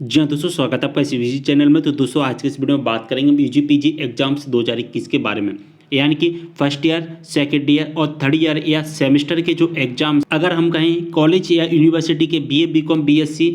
जी हाँ दोस्तों, स्वागत है आपका इस यूजी चैनल में। तो दोस्तों आज के इस वीडियो में बात करेंगे हम यूजी पीजी एग्जाम्स 2021 के बारे में। यानी कि फर्स्ट ईयर, सेकंड ईयर और थर्ड ईयर या सेमेस्टर के जो एग्जाम्स, अगर हम कहें कॉलेज या यूनिवर्सिटी के BA BCom BSc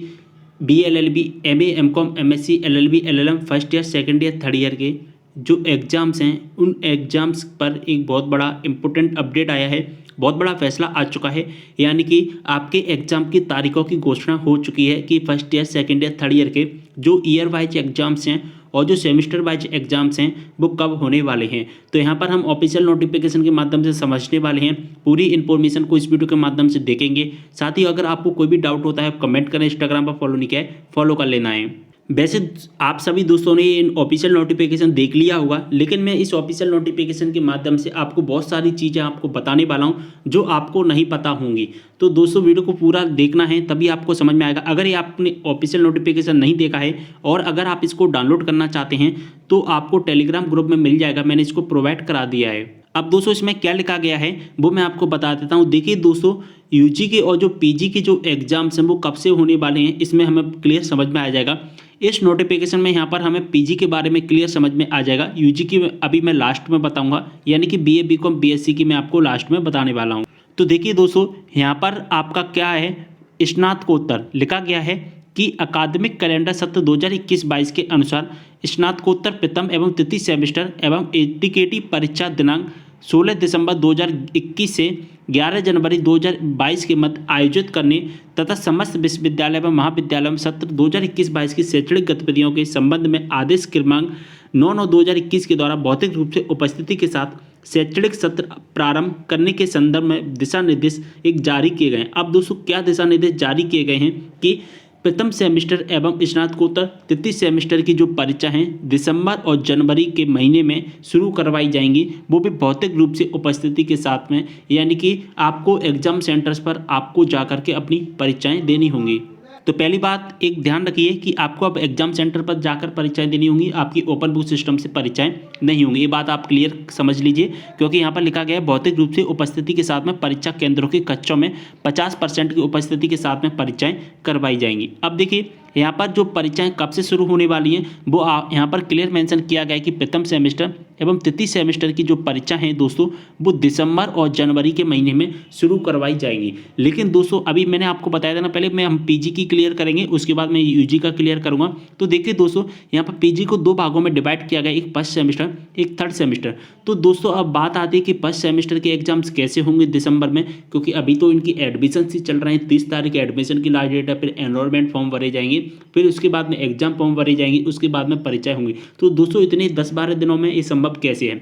BLLB MA MCom MSc LLB LLM first year second year third year के जो एग्ज़ाम्स हैं, उन एग्ज़ाम्स पर एक बहुत बड़ा इम्पोर्टेंट अपडेट आया है। बहुत बड़ा फैसला आ चुका है। यानी कि आपके एग्ज़ाम की तारीखों की घोषणा हो चुकी है कि first year second year third year के जो ईयर वाइज एग्ज़ाम्स हैं और जो सेमेस्टर वाइज एग्ज़ाम्स हैं वो कब होने वाले हैं। तो यहाँ पर हम ऑफिशियल नोटिफिकेशन के माध्यम से समझने वाले हैं। पूरी इन्फॉर्मेशन को इस वीडियो के माध्यम से देखेंगे। साथ ही अगर आपको कोई भी डाउट होता है आप कमेंट करें। इंस्टाग्राम पर फॉलो नहीं किया है, फॉलो कर लेना है। वैसे आप सभी दोस्तों ने इन ऑफिशियल नोटिफिकेशन देख लिया होगा, लेकिन मैं इस ऑफिशियल नोटिफिकेशन के माध्यम से आपको बहुत सारी चीज़ें आपको बताने वाला हूं जो आपको नहीं पता होंगी। तो दोस्तों वीडियो को पूरा देखना है, तभी आपको समझ में आएगा। अगर ये आपने ऑफिशियल नोटिफिकेशन नहीं देखा है और अगर आप इसको डाउनलोड करना चाहते हैं तो आपको टेलीग्राम ग्रुप में मिल जाएगा। मैंने इसको प्रोवाइड करा दिया है। अब दोस्तों इसमें क्या लिखा गया है वो मैं आपको बता देता हूँ। देखिए दोस्तों, यूजी के और जो पीजी के जो एग्जाम्स हैं वो कब से होने वाले हैं, इसमें हमें क्लियर समझ में आ जाएगा। इस नोटिफिकेशन में यहाँ पर हमें पीजी के बारे में क्लियर समझ में आ जाएगा। यूजी की अभी मैं लास्ट में बताऊंगा, यानी कि बीए बीकॉम बीएससी की मैं आपको लास्ट में बताने वाला हूँ। तो देखिए दोस्तों, यहाँ पर आपका क्या है, स्नातकोत्तर लिखा गया है कि अकादमिक कैलेंडर सत्र 2021-22 के अनुसार स्नातकोत्तर प्रथम एवं तृतीय सेमेस्टर एवं एडीकेटी परीक्षा दिनांक 16 दिसंबर 2021 से 11 जनवरी 2022 के मध्य आयोजित करने तथा समस्त विश्वविद्यालय एवं महाविद्यालय में सत्र 2021-22 की शैक्षणिक गतिविधियों के संबंध में आदेश क्रमांक 9/9/2021 के द्वारा भौतिक रूप से उपस्थिति के साथ शैक्षणिक सत्र प्रारंभ करने के संदर्भ में दिशा निर्देश एक जारी किए गए हैं। अब दोस्तों क्या दिशा निर्देश जारी किए गए हैं कि प्रथम सेमेस्टर एवं स्नातकोत्तर तृतीय सेमेस्टर की जो परीक्षा हैं दिसंबर और जनवरी के महीने में शुरू करवाई जाएंगी, वो भी भौतिक रूप से उपस्थिति के साथ में। यानी कि आपको एग्जाम सेंटर्स पर आपको जाकर के अपनी परीक्षाएं देनी होंगी। तो पहली बात एक ध्यान रखिए कि आपको अब एग्जाम सेंटर पर जाकर परीक्षाएं देनी होंगी, आपकी ओपन बुक सिस्टम से परीक्षाएं नहीं होंगी। ये बात आप क्लियर समझ लीजिए, क्योंकि यहाँ पर लिखा गया है भौतिक रूप से उपस्थिति के साथ में परीक्षा केंद्रों की कक्षों में 50% की उपस्थिति के साथ में परीक्षाएं करवाई जाएंगी। अब देखिए यहाँ पर जो परीक्षाएं कब से शुरू होने वाली हैं वो यहाँ पर क्लियर मेंशन किया गया है कि प्रथम सेमेस्टर एवं तृतीय सेमेस्टर की जो परीक्षा हैं दोस्तों वो दिसंबर और जनवरी के महीने में शुरू करवाई जाएंगी। लेकिन दोस्तों अभी मैंने आपको बताया था ना, पहले मैं हम पीजी की क्लियर करेंगे, उसके बाद मैं यूजी का क्लियर करूंगा। तो देखिए दोस्तों, यहाँ पर पीजी को दो भागों में डिवाइड किया गया, एक फर्स्ट सेमेस्टर एक थर्ड सेमेस्टर। तो दोस्तों अब बात आती है कि फर्स्ट सेमेस्टर के एग्जाम्स कैसे होंगे दिसंबर में, क्योंकि अभी तो इनकी एडमिशन ही चल रहे हैं। 30 तारीख एडमिशन की लास्ट डेट है, फिर एनरोलमेंट फॉर्म भरे जाएंगे, फिर उसके बाद में एग्जाम फॉर्म भरे जाएंगे, उसके बाद में परीक्षा होंगी। तो दोस्तों इतने 10-12 दिनों में ये संभव कैसे है,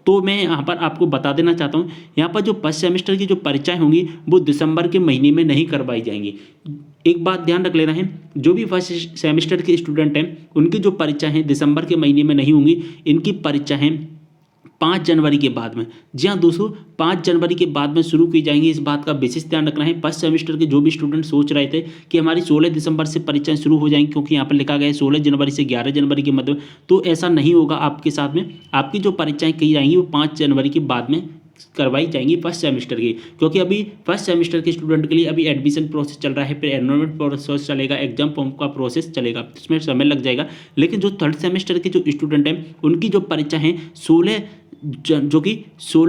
तो मैं यहाँ पर आपको बता देना चाहता हूँ। यहाँ पर जो फर्स्ट सेमेस्टर की जो परीक्षाएं होंगी वो दिसंबर के महीने में नहीं करवाई जाएंगी। एक बात ध्यान रख लेना है, जो भी फर्स्ट सेमेस्टर के स्टूडेंट हैं उनकी जो परीक्षा हैं दिसंबर के महीने में नहीं होंगी। इनकी परीक्षा हैं 5 जनवरी के बाद में। जी हाँ दोस्तों, 5 जनवरी के बाद में शुरू की जाएंगी। इस बात का विशेष ध्यान रखना है। फर्स्ट सेमेस्टर के जो भी स्टूडेंट सोच रहे थे कि हमारी 16 दिसंबर से परीक्षाएं शुरू हो जाएंगी, क्योंकि यहाँ पर लिखा गया है 16 जनवरी से 11 जनवरी के मध्य में, तो ऐसा नहीं होगा आपके साथ में। आपकी जो परीक्षाएं की जाएंगी वो 5 जनवरी के बाद में करवाई जाएंगी फर्स्ट सेमेस्टर की, क्योंकि अभी फर्स्ट सेमेस्टर के स्टूडेंट के लिए अभी एडमिशन प्रोसेस चल रहा है, फिर एनरोलमेंट प्रोसेस चलेगा, एग्जाम फॉर्म का प्रोसेस चलेगा, इसमें समय लग जाएगा। लेकिन जो थर्ड सेमेस्टर के जो स्टूडेंट हैं उनकी जो परीक्षा हैं 16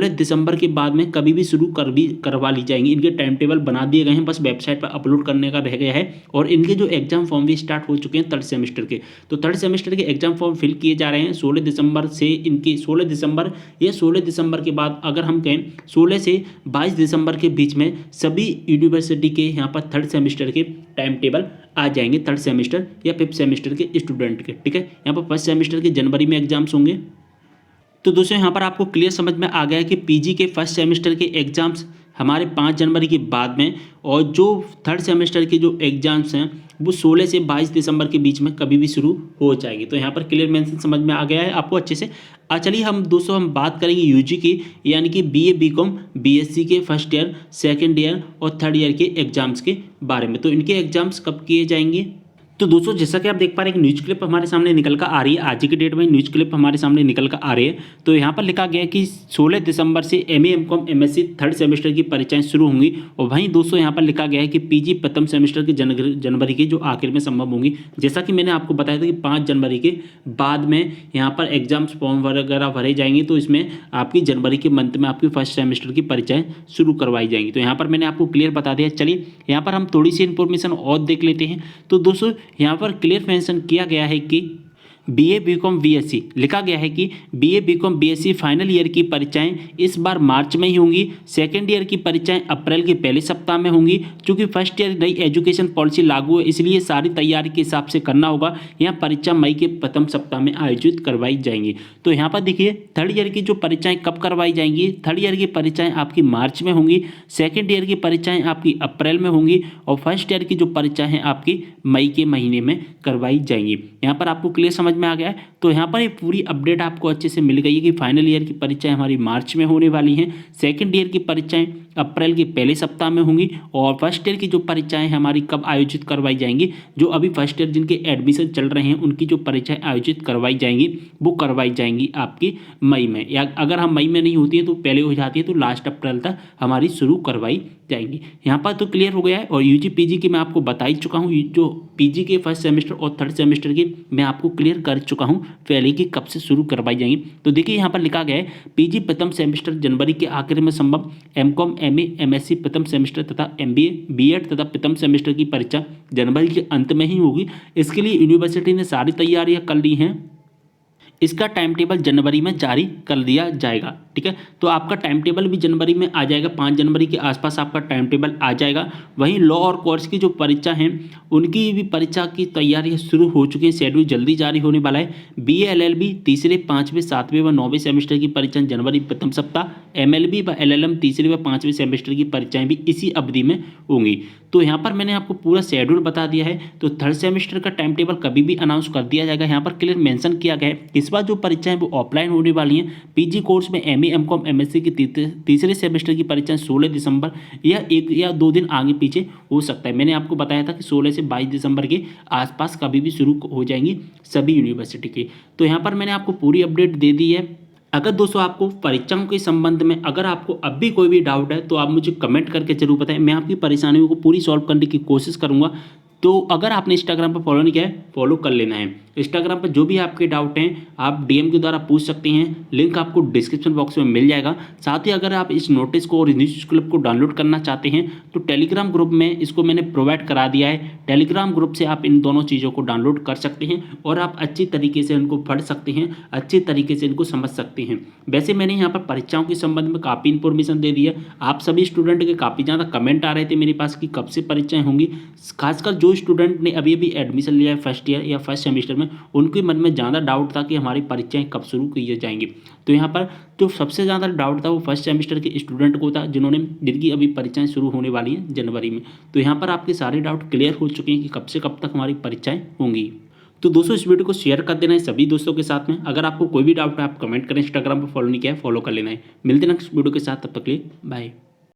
दिसंबर के बाद में कभी भी शुरू करवा ली जाएंगी। इनके टाइम टेबल बना दिए गए हैं, बस वेबसाइट पर अपलोड करने का रह गया है। और इनके जो एग्जाम फॉर्म भी स्टार्ट हो चुके हैं थर्ड सेमेस्टर के। तो थर्ड सेमेस्टर के एग्जाम फॉर्म फिल किए जा रहे हैं 16 दिसंबर से। इनकी 16 दिसंबर या 16 दिसंबर के बाद अगर हम कहें 16 से 22 दिसंबर के बीच में सभी यूनिवर्सिटी के यहाँ पर थर्ड सेमेस्टर के टाइम टेबल आ जाएंगे, थर्ड सेमेस्टर या फिफ्थ सेमेस्टर के स्टूडेंट के। ठीक है, यहाँ पर फर्स्ट सेमेस्टर के जनवरी में एग्जाम्स होंगे। तो दोस्तों यहाँ पर आपको क्लियर समझ में आ गया है कि पीजी के फर्स्ट सेमेस्टर के एग्जाम्स हमारे 5 जनवरी के बाद में, और जो थर्ड सेमेस्टर के जो एग्जाम्स हैं वो 16 से 22 दिसंबर के बीच में कभी भी शुरू हो जाएगी। तो यहाँ पर क्लियर मेंशन समझ में आ गया है आपको अच्छे से। चलिए हम दोस्तों हम बात करेंगे यूजी की, यानी कि बीए बीकॉम बीएससी के फर्स्ट ईयर सेकेंड ईयर और थर्ड ईयर के एग्जाम्स के बारे में। तो इनके एग्जाम्स कब किए जाएंगे, तो दोस्तों जैसा कि आप देख पा रहे हैं, एक न्यूज़ क्लिप हमारे सामने निकल कर आ रही है। आज की डेट में न्यूज़ क्लिप हमारे सामने निकल कर आ रही है। तो यहाँ पर लिखा गया है कि 16 दिसंबर से MA MCom MSc third semester की परीक्षाएं शुरू होंगी। और वहीं दोस्तों यहाँ पर लिखा गया है कि पीजी प्रथम सेमेस्टर की जनवरी के जो आखिर में संभव होंगी। जैसा कि मैंने आपको बताया था कि 5 जनवरी के बाद में यहाँ पर एग्जाम्स फॉर्म वगैरह भरे जाएंगे, तो इसमें आपकी जनवरी के मंथ में आपकी फर्स्ट सेमेस्टर की परीक्षाएं शुरू करवाई जाएंगी। तो यहाँ पर मैंने आपको क्लियर बता दिया। चलिए यहाँ पर हम थोड़ी सी इन्फॉर्मेशन और देख लेते हैं। तो दोस्तों यहाँ पर क्लियर मेंशन किया गया है कि बीए बीकॉम बीएससी लिखा गया है कि BA BCom BSc final year की परीक्षाएं इस बार मार्च में ही होंगी। सेकेंड ईयर की परीक्षाएं अप्रैल के पहले सप्ताह में होंगी। क्योंकि फर्स्ट ईयर नई एजुकेशन पॉलिसी लागू है, इसलिए सारी तैयारी के हिसाब से करना होगा। यहाँ परीक्षा मई के प्रथम सप्ताह में आयोजित करवाई जाएंगी। तो यहाँ पर देखिए थर्ड ईयर की जो परीक्षाएं कब करवाई जाएंगी। थर्ड ईयर की परीक्षाएं आपकी मार्च में होंगी, सेकेंड ईयर की परीक्षाएं आपकी अप्रैल में होंगी और फर्स्ट ईयर की जो परीक्षाएं हैं आपकी मई के महीने में करवाई जाएंगी। यहाँ पर आपको क्लियर समझ में आ गया है। तो यहाँ पर ये पूरी अपडेट आपको अच्छे से मिल गई है कि फाइनल ईयर की परीक्षाएं हमारी मार्च में होने वाली हैं, सेकंड ईयर की परीक्षाएं अप्रैल के पहले सप्ताह में होंगी और फर्स्ट ईयर की जो परीक्षाएं हमारी कब आयोजित करवाई जाएंगी, जो अभी फर्स्ट ईयर जिनके एडमिशन चल रहे हैं उनकी जो परीक्षाएं आयोजित करवाई जाएंगी वो करवाई जाएंगी आपकी मई में, या अगर हम मई में नहीं होती है तो पहले हो जाती है तो लास्ट अप्रैल तक हमारी शुरू करवाई जाएंगी। यहाँ पर तो क्लियर हो गया है। और यूजी पीजी की मैं आपको बता ही चुका हूँ, जो पीजी के फर्स्ट सेमेस्टर और थर्ड सेमेस्टर की मैं आपको क्लियर कर चुका हूँ पहले कि कब से शुरू करवाई जाएंगी। तो देखिए यहाँ पर लिखा गया है पीजी प्रथम सेमेस्टर जनवरी के आखिर में संभव, एमकॉम एमए एमएससी प्रथम सेमेस्टर तथा एमबीए बीएड तथा प्रथम सेमेस्टर की परीक्षा जनवरी के अंत में ही होगी। इसके लिए यूनिवर्सिटी ने सारी तैयारियां कर ली हैं। इसका टाइम टेबल जनवरी में जारी कर दिया जाएगा। ठीक है, तो आपका टाइम टेबल भी जनवरी में आ जाएगा, 5 जनवरी के आसपास आपका टाइम टेबल आ जाएगा। वहीं लॉ और कोर्स की जो परीक्षा हैं उनकी भी परीक्षा की तैयारियां शुरू हो चुकी हैं, शेड्यूल जल्दी जारी होने वाला है। बीए एलएलबी तीसरे 5वें 7वें व 9वें सेमेस्टर की परीक्षाएं जनवरी प्रथम सप्ताह, एमएलबी व एलएलएम तीसरे व 5वें सेमेस्टर की परीक्षाएं भी इसी अवधि में होंगी। तो यहाँ पर मैंने आपको पूरा शेड्यूल बता दिया है। तो थर्ड सेमेस्टर का टाइम टेबल कभी भी अनाउंस कर दिया जाएगा। यहाँ पर क्लियर मेंशन किया गया है इस बार जो परीक्षाएं वो ऑफलाइन होने वाली हैं। पीजी कोर्स में एमए एमकॉम एमएससी की तीसरे सेमेस्टर की परीक्षाएं 16 दिसंबर या 1 या 2 दिन आगे पीछे हो सकता है। मैंने आपको बताया था कि 16 से 22 दिसंबर के आसपास कभी भी शुरू हो जाएंगी सभी यूनिवर्सिटी की। तो यहाँ पर मैंने आपको पूरी अपडेट दे दी है। अगर दोस्तों आपको परीक्षाओं के संबंध में अगर आपको अब भी कोई भी डाउट है तो आप मुझे कमेंट करके जरूर बताएं, मैं आपकी परेशानियों को पूरी सॉल्व करने की कोशिश करूंगा। तो अगर आपने इंस्टाग्राम पर फॉलो नहीं किया है फॉलो कर लेना है। इंस्टाग्राम पर जो भी आपके डाउट हैं आप डीएम के द्वारा पूछ सकते हैं, लिंक आपको डिस्क्रिप्शन बॉक्स में मिल जाएगा। साथ ही अगर आप इस नोटिस को और न्यूज़ क्लिप को डाउनलोड करना चाहते हैं तो टेलीग्राम ग्रुप में इसको मैंने प्रोवाइड करा दिया है। टेलीग्राम ग्रुप से आप इन दोनों चीज़ों को डाउनलोड कर सकते हैं और आप अच्छी तरीके से इनको पढ़ सकते हैं, अच्छे तरीके से इनको समझ सकते हैं। वैसे मैंने यहाँ पर परीक्षाओं के संबंध में काफ़ी इन्फॉर्मेशन दे दी है। आप सभी स्टूडेंट के काफ़ी ज़्यादा कमेंट आ रहे थे मेरे पास कि कब से परीक्षाएं होंगी। खासकर जो स्टूडेंट ने अभी अभी एडमिशन लिया है फर्स्ट ईयर या फर्स्ट सेमेस्टर में, उनके मन में ज़्यादा डाउट था कि हमारी परीक्षाएं कब शुरू की जाएंगी। तो यहाँ पर जो सबसे ज़्यादा डाउट था वो फर्स्ट सेमेस्टर के स्टूडेंट को था, जिनकी अभी परीक्षाएं शुरू होने वाली हैं जनवरी में। तो यहाँ पर आपके सारे डाउट क्लियर हो चुके हैं कि कब से कब तक हमारी परीक्षाएं होंगी। तो दोस्तों इस वीडियो को शेयर कर देना है सभी दोस्तों के साथ में। अगर आपको कोई भी डाउट है आप कमेंट करें, इंस्टाग्राम पर फॉलो नहीं किया है फॉलो कर लेना है। मिलते हैं नेक्स्ट वीडियो के साथ, तब तक के लिए बाय।